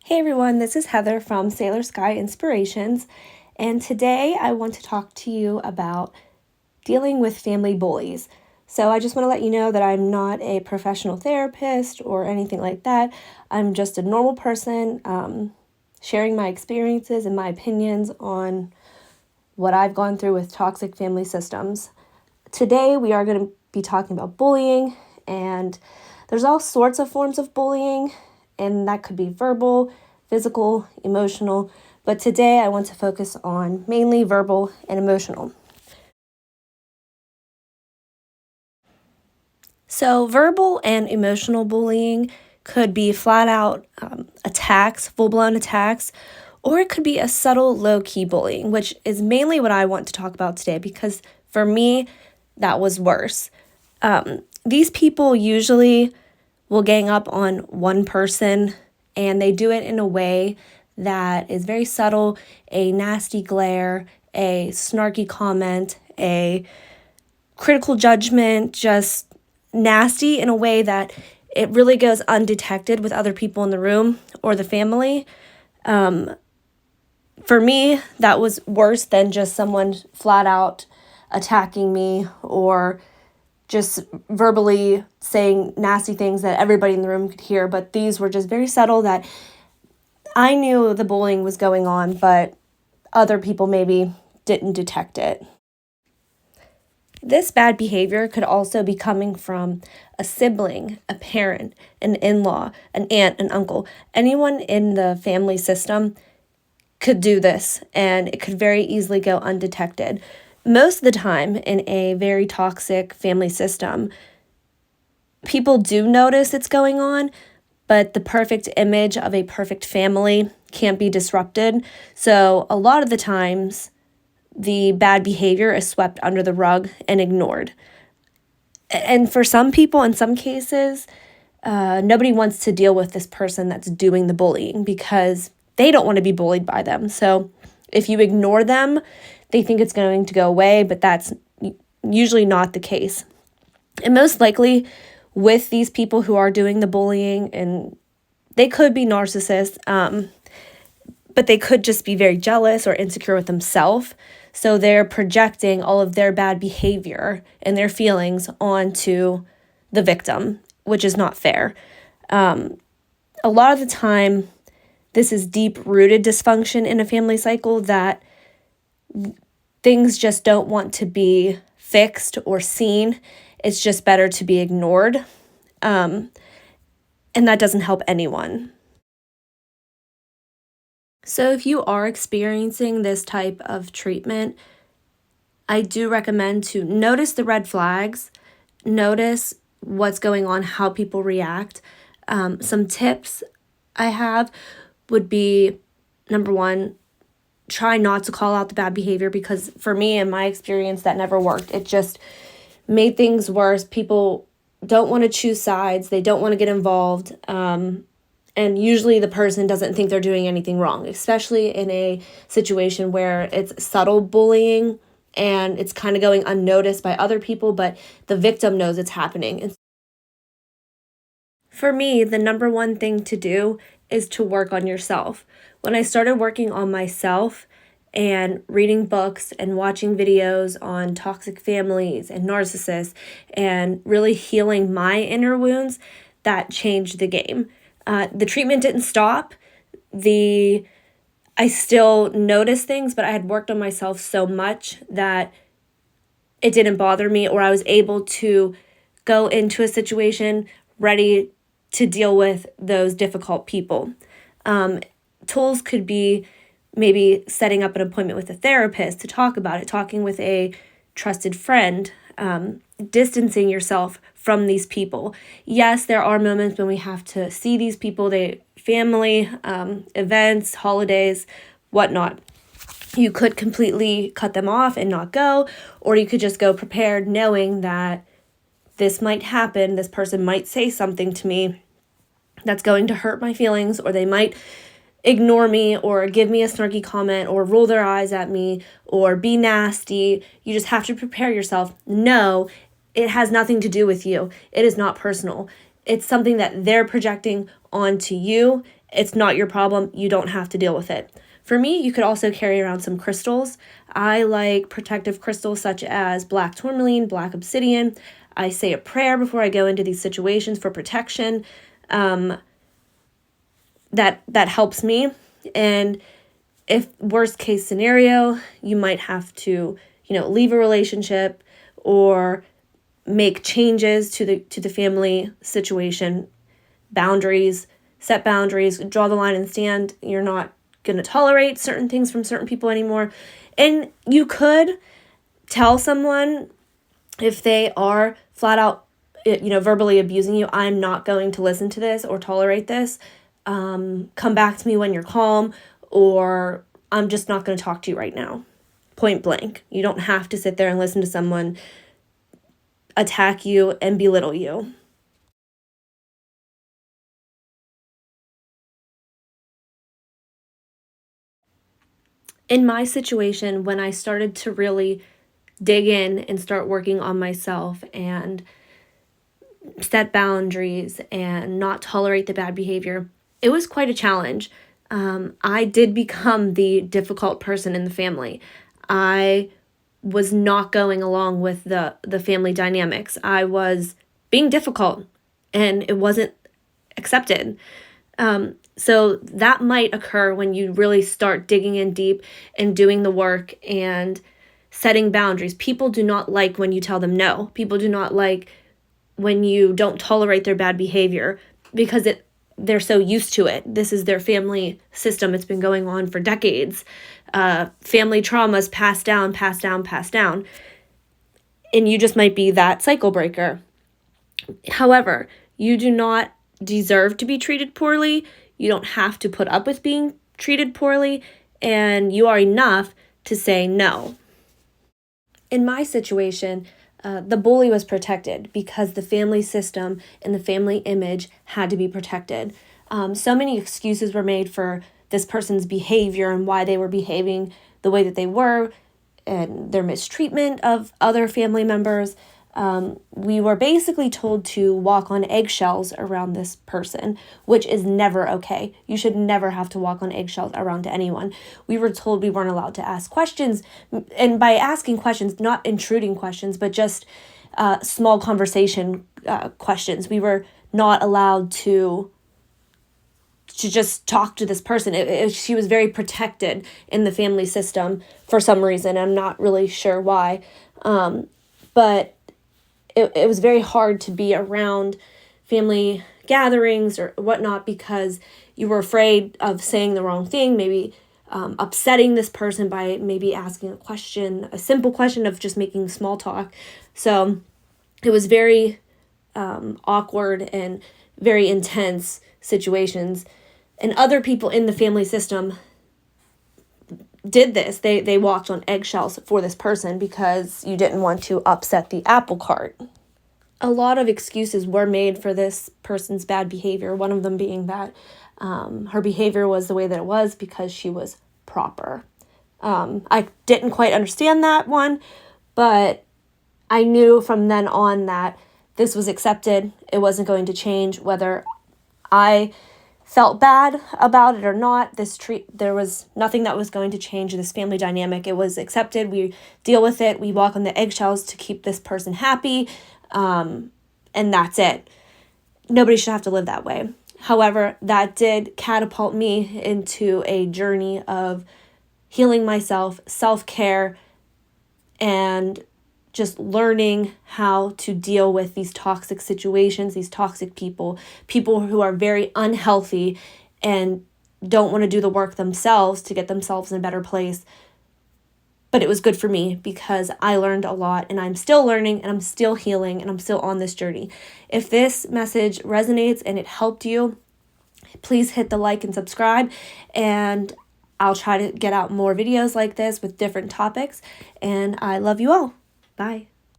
Hey everyone, this is Heather from Sailor Sky Inspirations, and today I want to talk to you about dealing with family bullies. So I just want to let you know that I'm not a professional therapist or anything like that. I'm just a normal person sharing my experiences and my opinions on what I've gone through with toxic family systems. Today we are going to be talking about bullying, and there's all sorts of forms of bullying, and that could be verbal, physical, emotional, but today I want to focus on mainly verbal and emotional. So verbal and emotional bullying could be flat out attacks, full-blown attacks, or it could be a subtle low-key bullying, which is mainly what I want to talk about today because for me, that was worse. These people usually will gang up on one person, and they do it in a way that is very subtle, a nasty glare, a snarky comment, a critical judgment, just nasty in a way that it really goes undetected with other people in the room or the family. For me, that was worse than just someone flat out attacking me or just verbally saying nasty things that everybody in the room could hear, but these were just very subtle that I knew the bullying was going on, but other people maybe didn't detect it. This bad behavior could also be coming from a sibling, a parent, an in-law, an aunt, an uncle. Anyone in the family system could do this, and it could very easily go undetected. Most of the time in a very toxic family system, people do notice it's going on, but the perfect image of a perfect family can't be disrupted. So a lot of the times, the bad behavior is swept under the rug and ignored. And for some people, in some cases, nobody wants to deal with this person that's doing the bullying because they don't want to be bullied by them. So if you ignore them, they think it's going to go away, but that's usually not the case. And most likely with these people who are doing the bullying, and they could be narcissists, but they could just be very jealous or insecure with themselves. So they're projecting all of their bad behavior and their feelings onto the victim, which is not fair. A lot of the time, this is deep-rooted dysfunction in a family cycle that things just don't want to be fixed or seen. It's just better to be ignored. And that doesn't help anyone. So if you are experiencing this type of treatment, I do recommend to notice the red flags, notice what's going on, how people react. Some tips I have would be, number one, try not to call out the bad behavior, because for me, in my experience, that never worked. It just made things worse. People don't want to choose sides. They don't want to get involved. And usually the person doesn't think they're doing anything wrong, especially in a situation where it's subtle bullying and it's kind of going unnoticed by other people, but the victim knows it's happening. And for me, the number one thing to do is to work on yourself. When I started working on myself and reading books and watching videos on toxic families and narcissists and really healing my inner wounds, that changed the game. The treatment didn't stop. I still noticed things, but I had worked on myself so much that it didn't bother me, or I was able to go into a situation ready to deal with those difficult people. Tools could be maybe setting up an appointment with a therapist to talk about it, talking with a trusted friend, distancing yourself from these people. Yes, there are moments when we have to see these people, family, events, holidays, whatnot. You could completely cut them off and not go, or you could just go prepared knowing that this might happen, this person might say something to me that's going to hurt my feelings, or they might ignore me or give me a snarky comment or roll their eyes at me or be nasty. You just have to prepare yourself. No, it has nothing to do with you. It is not personal. It's something that they're projecting onto you, It's not your problem. You don't have to deal with it. For me, you could also carry around some crystals. I like protective crystals such as black tourmaline, black obsidian. I say a prayer before I go into these situations for protection. That helps me. And if worst case scenario, you might have to, leave a relationship or make changes to the family situation, boundaries, set boundaries, draw the line and stand. You're not going to tolerate certain things from certain people anymore. And you could tell someone if they are flat out, verbally abusing you, I'm not going to listen to this or tolerate this. Come back to me when you're calm, or I'm just not going to talk to you right now. Point blank. You don't have to sit there and listen to someone attack you and belittle you. In my situation, when I started to really dig in and start working on myself and set boundaries and not tolerate the bad behavior, it was quite a challenge. I did become the difficult person in the family. I was not going along with the family dynamics. I was being difficult, and it wasn't accepted. So that might occur when you really start digging in deep and doing the work and setting boundaries. People do not like when you tell them no. People do not like when you don't tolerate their bad behavior because they're so used to it. This is their family system. It's been going on for decades. Family traumas passed down, passed down, passed down. And you just might be that cycle breaker. However, you do not deserve to be treated poorly. You don't have to put up with being treated poorly, and you are enough to say no. In my situation, the bully was protected because the family system and the family image had to be protected. So many excuses were made for this person's behavior and why they were behaving the way that they were and their mistreatment of other family members. We were basically told to walk on eggshells around this person, which is never okay. You should never have to walk on eggshells around anyone. We were told we weren't allowed to ask questions, and by asking questions, not intruding questions, but just small conversation questions. We were not allowed to just talk to this person. She was very protected in the family system for some reason. I'm not really sure why, but it was very hard to be around family gatherings or whatnot because you were afraid of saying the wrong thing, maybe upsetting this person by maybe asking a question, a simple question of just making small talk. So it was very awkward and very intense situations. And other people in the family system did this. They walked on eggshells for this person because you didn't want to upset the apple cart. A lot of excuses were made for this person's bad behavior, one of them being that her behavior was the way that it was because she was proper. I didn't quite understand that one, but I knew from then on that this was accepted. It wasn't going to change whether I felt bad about it or not. There was nothing that was going to change this family dynamic. It was accepted. We deal with it. We walk on the eggshells to keep this person happy, and that's it. Nobody should have to live that way. However, that did catapult me into a journey of healing myself, self-care, and just learning how to deal with these toxic situations, these toxic people who are very unhealthy and don't want to do the work themselves to get themselves in a better place. But it was good for me because I learned a lot, and I'm still learning, and I'm still healing, and I'm still on this journey. If this message resonates and it helped you, please hit the like and subscribe, and I'll try to get out more videos like this with different topics, and I love you all. Bye.